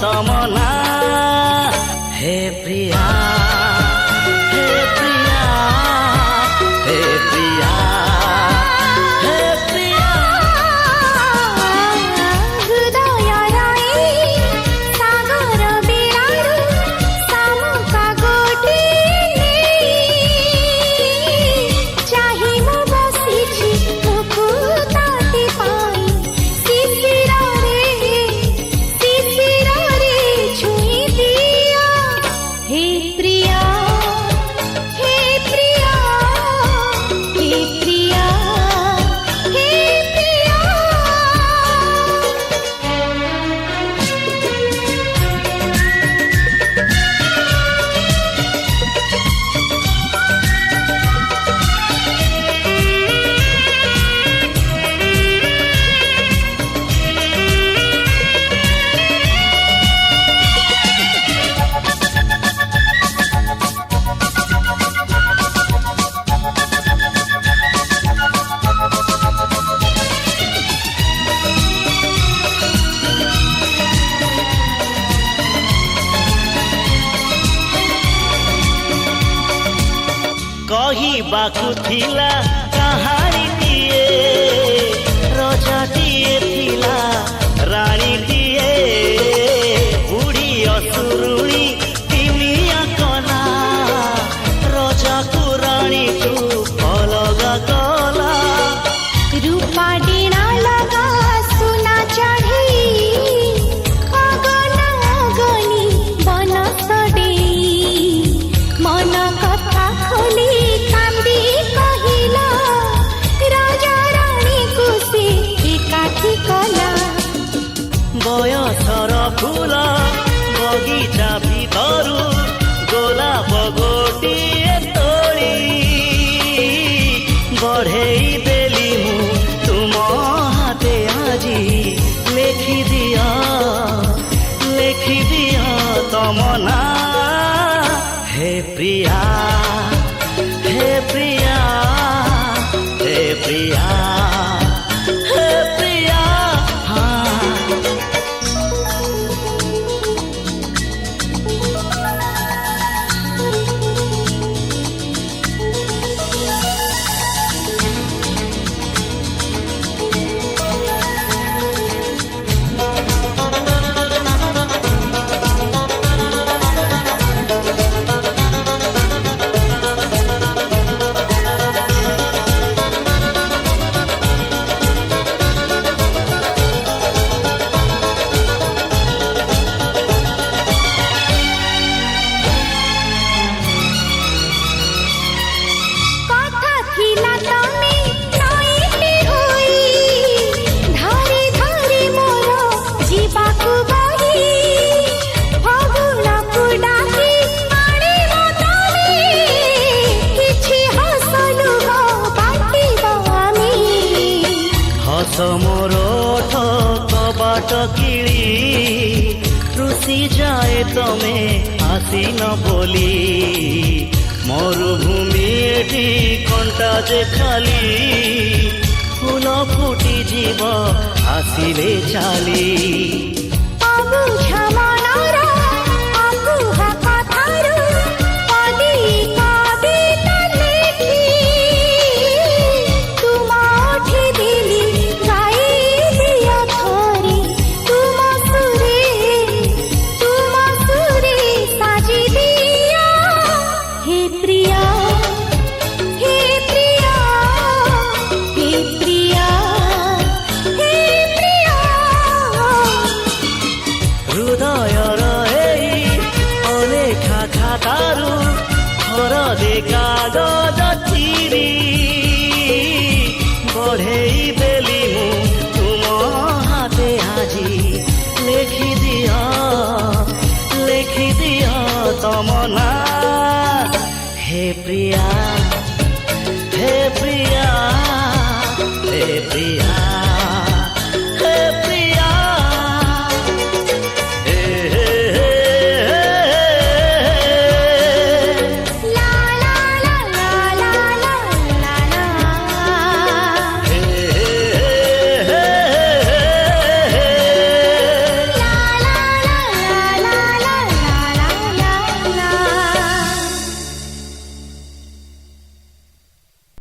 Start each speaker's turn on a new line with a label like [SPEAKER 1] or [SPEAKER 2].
[SPEAKER 1] तमना हे प्रिया हे प्रिया हे प्रिया हे प्रिया
[SPEAKER 2] हृदय राई सागर बेलारू सामुका गोटी चाही मो बसिछि मुकुताती पाई शिशिर रे छुई दिया हे प्रिया हे प्रिया हे प्रिया हे प्रिया
[SPEAKER 1] कहिबाकु थिला कहानीटिए रजाटिए थिला राणीटिए बुढ़ी असुरुणी तिमिया कला रजाकु राणीटु अलगा कला
[SPEAKER 2] रूपा डीना लगा सुना चढ़ी अगना अगनी बन सडे मन कथा खोली कांदी कहिला राजा रानी को से एकाठी कला
[SPEAKER 1] बयसर फूल बगीचा भितरु गोलाप गोटिए तोड़ी बढ़ेई देली मु तुम हाथे आजी लेखि दिया तमना हे प्रिया हे प्रिया हे प्रिया हे प्रिया हाँ
[SPEAKER 2] कथा थिला तमे नईते होई धारी धारी मोर जीवाकु बही फगुणकु डाकी आनिबो तमे किछि हसलु हो बाटिबो आमी
[SPEAKER 1] हस मोर कबाट किड़ी रुषि जाए तमे आसीन बोली मरुभूमि एठी कंटा जे खाली फूल फुटी जीव आसिले चाली